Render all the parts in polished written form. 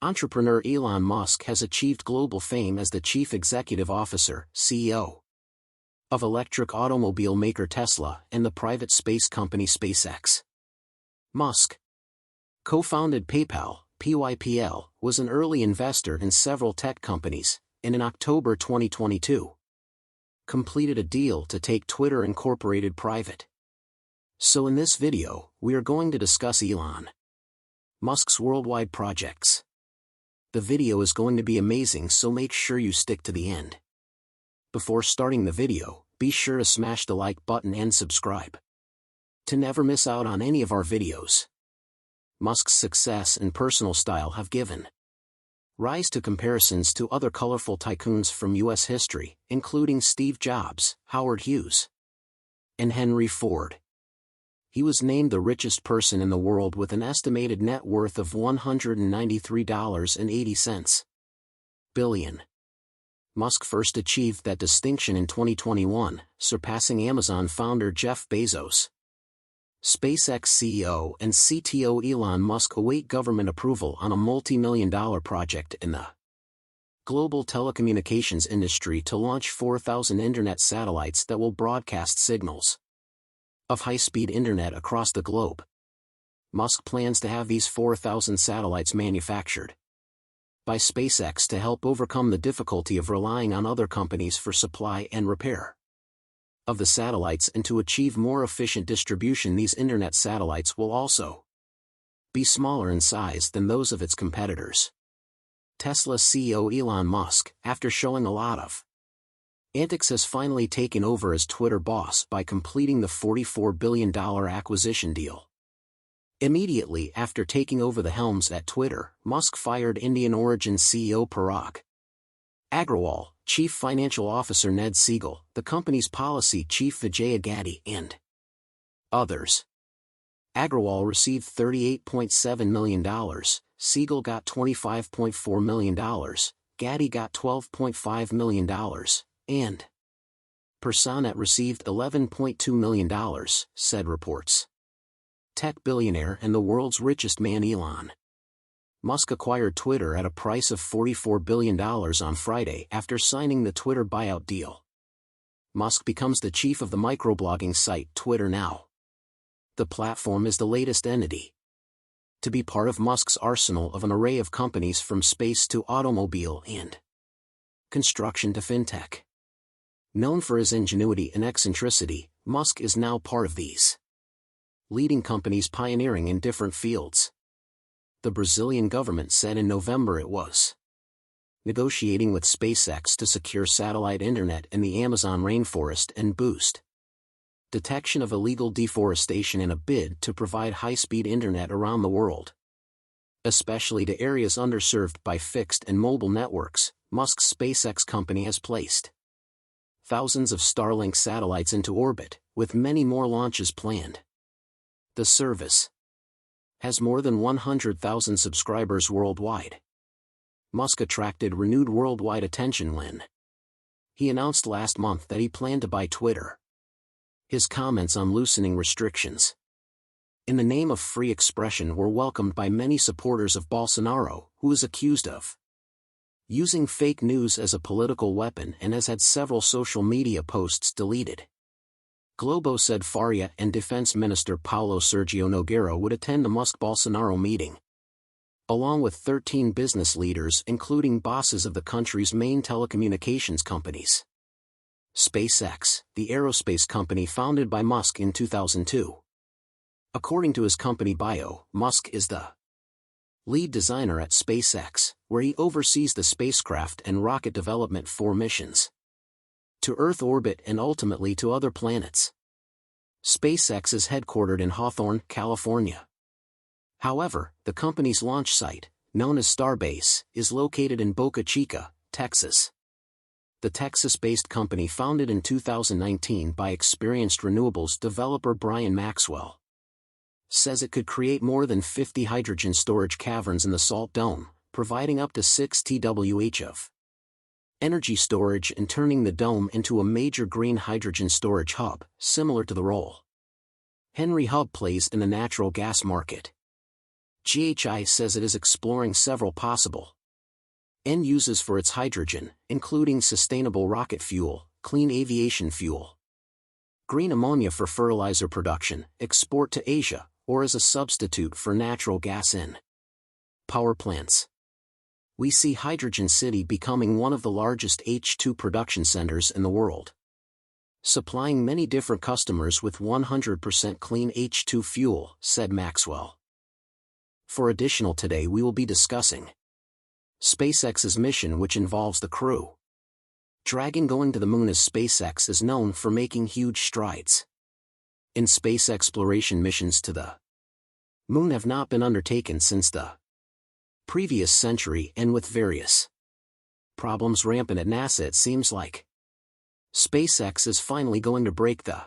Entrepreneur Elon Musk has achieved global fame as the chief executive officer, CEO, of electric automobile maker Tesla and the private space company SpaceX. Musk co-founded PayPal, PYPL, was an early investor in several tech companies, and in October 2022, completed a deal to take Twitter Incorporated private. So in this video, we are going to discuss Elon Musk's worldwide projects. The video is going to be amazing, so make sure you stick to the end. Before starting the video, be sure to smash the like button and subscribe to never miss out on any of our videos. Musk's success and personal style have given rise to comparisons to other colorful tycoons from U.S. history, including Steve Jobs, Howard Hughes, and Henry Ford. He was named the richest person in the world with an estimated net worth of $193.80 billion. Musk first achieved that distinction in 2021, surpassing Amazon founder Jeff Bezos. SpaceX CEO and CTO Elon Musk await government approval on a multi-million-dollar project in the global telecommunications industry to launch 4,000 internet satellites that will broadcast signals of high-speed internet across the globe. Musk plans to have these 4,000 satellites manufactured by SpaceX to help overcome the difficulty of relying on other companies for supply and repair of the satellites, and to achieve more efficient distribution. These internet satellites will also be smaller in size than those of its competitors. Tesla CEO Elon Musk, after showing a lot of antics, has finally taken over as Twitter boss by completing the $44 billion acquisition deal. Immediately after taking over the helms at Twitter, Musk fired Indian origin CEO Parag Agrawal, Chief Financial Officer Ned Siegel, the company's policy chief Vijaya Gadde, and others. Agrawal received $38.7 million, Siegel got $25.4 million, Gadde got $12.5 million, and Personet received $11.2 million, said reports. Tech billionaire and the world's richest man Elon Musk acquired Twitter at a price of $44 billion on Friday after signing the Twitter buyout deal. Musk becomes the chief of the microblogging site Twitter now. The platform is the latest entity to be part of Musk's arsenal of an array of companies, from space to automobile and construction to fintech. Known for his ingenuity and eccentricity, Musk is now part of these leading companies pioneering in different fields. The Brazilian government said in November it was negotiating with SpaceX to secure satellite internet in the Amazon rainforest and boost detection of illegal deforestation in a bid to provide high-speed internet around the world, especially to areas underserved by fixed and mobile networks. Musk's SpaceX company has placed thousands of Starlink satellites into orbit, with many more launches planned. The service has more than 100,000 subscribers worldwide. Musk attracted renewed worldwide attention when he announced last month that he planned to buy Twitter. His comments on loosening restrictions in the name of free expression were welcomed by many supporters of Bolsonaro, who is accused of using fake news as a political weapon and has had several social media posts deleted. Globo said Faria and Defense Minister Paulo Sergio Nogueira would attend the Musk-Bolsonaro meeting, along with 13 business leaders, including bosses of the country's main telecommunications companies. SpaceX, the aerospace company founded by Musk in 2002. According to his company bio, Musk is the lead designer at SpaceX, where he oversees the spacecraft and rocket development for missions to Earth orbit and ultimately to other planets. SpaceX is headquartered in Hawthorne, California. However, the company's launch site, known as Starbase, is located in Boca Chica, Texas. The Texas-based company, founded in 2019 by experienced renewables developer Brian Maxwell, says it could create more than 50 hydrogen storage caverns in the Salt Dome, providing up to 6 TWh of energy storage and turning the dome into a major green hydrogen storage hub, similar to the role Henry Hub plays in the natural gas market. GHI says it is exploring several possible end uses for its hydrogen, including sustainable rocket fuel, clean aviation fuel, green ammonia for fertilizer production, export to Asia, or as a substitute for natural gas in power plants. We see Hydrogen City becoming one of the largest H2 production centers in the world, supplying many different customers with 100% clean H2 fuel, said Maxwell. For additional today we will be discussing SpaceX's mission, which involves the Crew Dragon going to the moon, as SpaceX is known for making huge strides in space exploration. Missions to the moon have not been undertaken since the previous century, and with various problems rampant at NASA, it seems like SpaceX is finally going to break the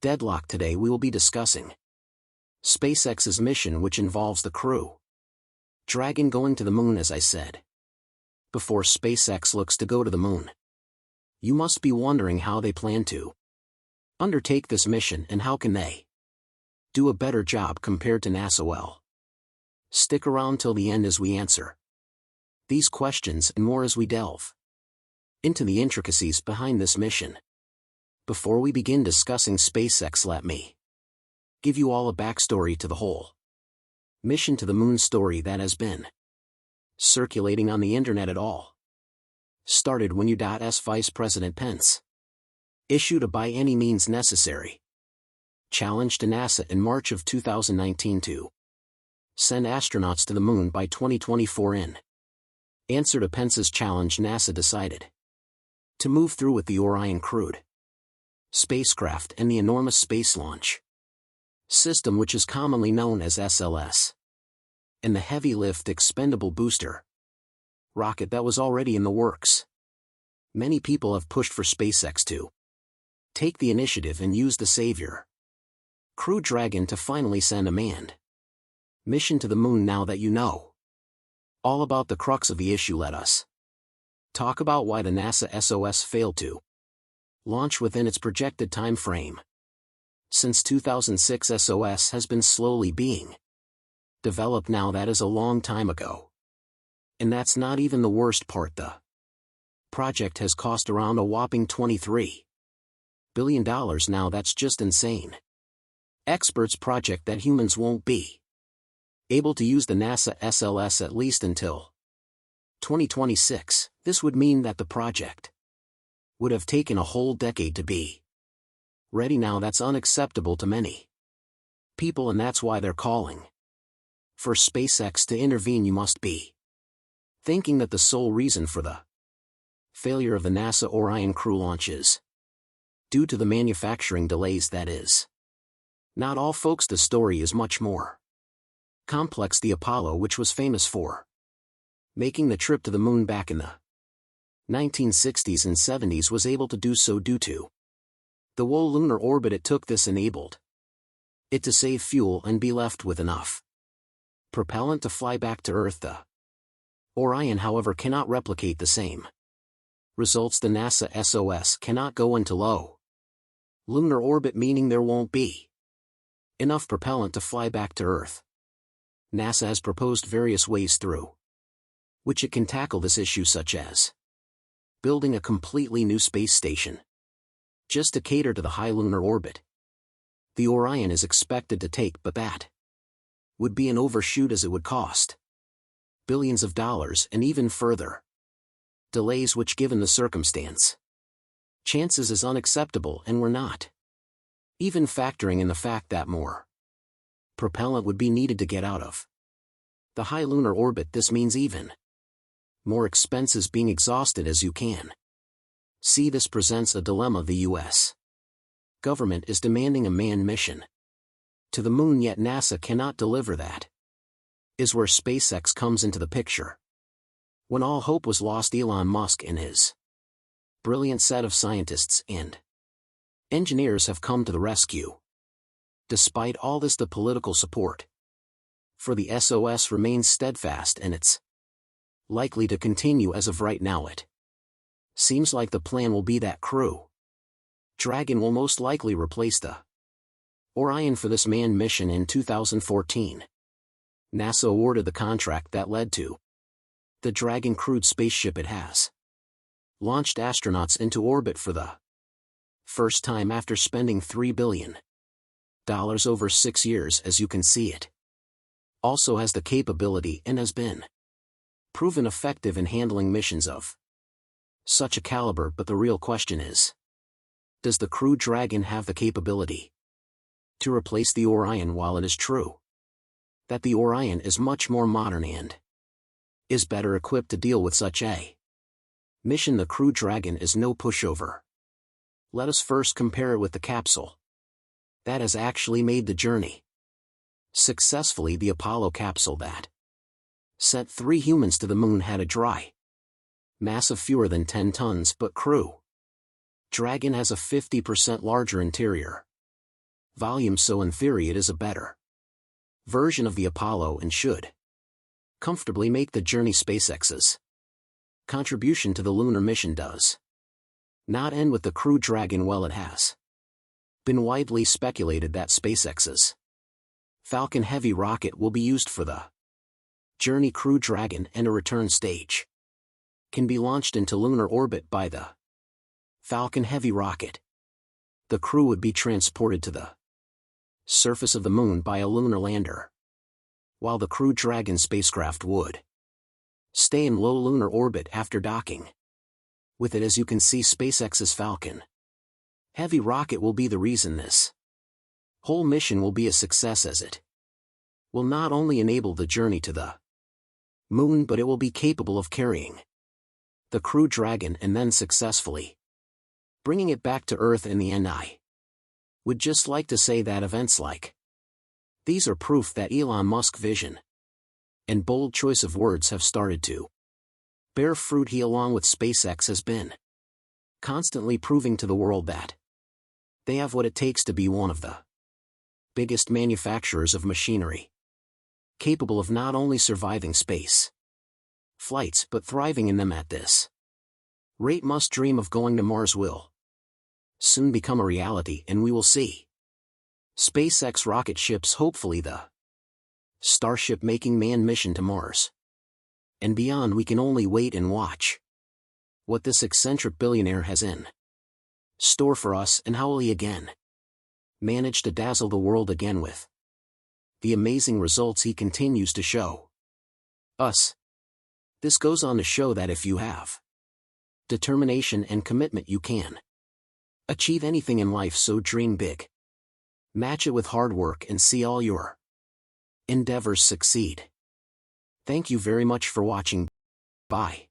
deadlock. Today we will be discussing SpaceX's mission, which involves the Crew Dragon going to the moon. As I said before, SpaceX looks to go to the moon. You must be wondering how they plan to undertake this mission and how can they do a better job compared to NASA. Well, stick around till the end as we answer these questions and more as we delve into the intricacies behind this mission. Before we begin discussing SpaceX, let me give you all a backstory to the whole mission to the moon story that has been circulating on the internet. It all started when U.S. Vice President Pence issued a by any means necessary challenge to NASA in March of 2019 to send astronauts to the moon by 2024. In answer to Pence's challenge, NASA decided to move through with the Orion crewed spacecraft and the enormous Space Launch System, which is commonly known as SLS, and the Heavy Lift Expendable Booster rocket that was already in the works. Many people have pushed for SpaceX to take the initiative and use the Savior Crew Dragon to finally send a manned mission to the moon. Now that you know all about the crux of the issue, let us talk about why the NASA SOS failed to launch within its projected time frame. Since 2006, SOS has been slowly being developed. Now that is a long time ago. And that's not even the worst part. The project has cost around a whopping $23 billion. Now that's just insane. Experts project that humans won't be able to use the NASA SLS at least until 2026. This would mean that the project would have taken a whole decade to be ready. Now that's unacceptable to many people, and that's why they're calling for SpaceX to intervene. You must be thinking that the sole reason for the failure of the NASA Orion crew launch is due to the manufacturing delays. That is not all, folks. The story is much more complex. The Apollo, which was famous for making the trip to the moon back in the 1960s and 70s, was able to do so due to the low lunar orbit it took. This enabled it to save fuel and be left with enough propellant to fly back to Earth. The Orion, however, cannot replicate the same results. The NASA SOS cannot go into low lunar orbit, meaning there won't be enough propellant to fly back to Earth. NASA has proposed various ways through which it can tackle this issue, such as building a completely new space station just to cater to the high lunar orbit the Orion is expected to take, but that would be an overshoot, as it would cost billions of dollars and even further delays, which, given the circumstance, chances is unacceptable, and we're not even factoring in the fact that more propellant would be needed to get out of the high lunar orbit. This means even more expenses being exhausted. As you can see, this presents a dilemma. The U.S. government is demanding a manned mission to the moon, yet NASA cannot deliver. That is where SpaceX comes into the picture. When all hope was lost, Elon Musk and his brilliant set of scientists and engineers have come to the rescue. Despite all this, the political support for the SOS remains steadfast, and it's likely to continue. As of right now, it seems like the plan will be that Crew Dragon will most likely replace the Orion for this manned mission in 2014. NASA awarded the contract that led to the Dragon crewed spaceship. It has launched astronauts into orbit for the first time after spending $3 billion over 6 years, as you can see. It also has the capability and has been proven effective in handling missions of such a caliber. But the real question is, does the Crew Dragon have the capability to replace the Orion? While it is true that the Orion is much more modern and is better equipped to deal with such a mission, the Crew Dragon is no pushover. Let us first compare it with the capsule that has actually made the journey successfully. The Apollo capsule that sent 3 humans to the moon had a dry mass of fewer than 10 tons, but Crew Dragon has a 50% larger interior volume, so in theory it is a better version of the Apollo and should comfortably make the journey. SpaceX's contribution to the lunar mission does not end with the Crew Dragon. Well, it has been widely speculated that SpaceX's Falcon Heavy rocket will be used for the journey. Crew Dragon and a return stage can be launched into lunar orbit by the Falcon Heavy rocket. The crew would be transported to the surface of the moon by a lunar lander, while the Crew Dragon spacecraft would stay in low lunar orbit after docking with it. As you can see, SpaceX's Falcon Heavy rocket will be the reason this whole mission will be a success, as it will not only enable the journey to the moon, but it will be capable of carrying the Crew Dragon and then successfully bringing it back to Earth in the end. I would just like to say that events like these are proof that Elon Musk's vision and bold choice of words have started to bear fruit. He, along with SpaceX, has been constantly proving to the world that they have what it takes to be one of the biggest manufacturers of machinery, capable of not only surviving space flights but thriving in them. At this rate, Musk's dream of going to Mars will soon become a reality, and we will see SpaceX rocket ships, hopefully the Starship, making manned mission to Mars and beyond. We can only wait and watch what this eccentric billionaire has in store for us, and how will he again manage to dazzle the world again with the amazing results he continues to show us. This goes on to show that if you have determination and commitment, you can achieve anything in life. So dream big, match it with hard work, and see all your endeavors succeed. Thank you very much for watching. Bye.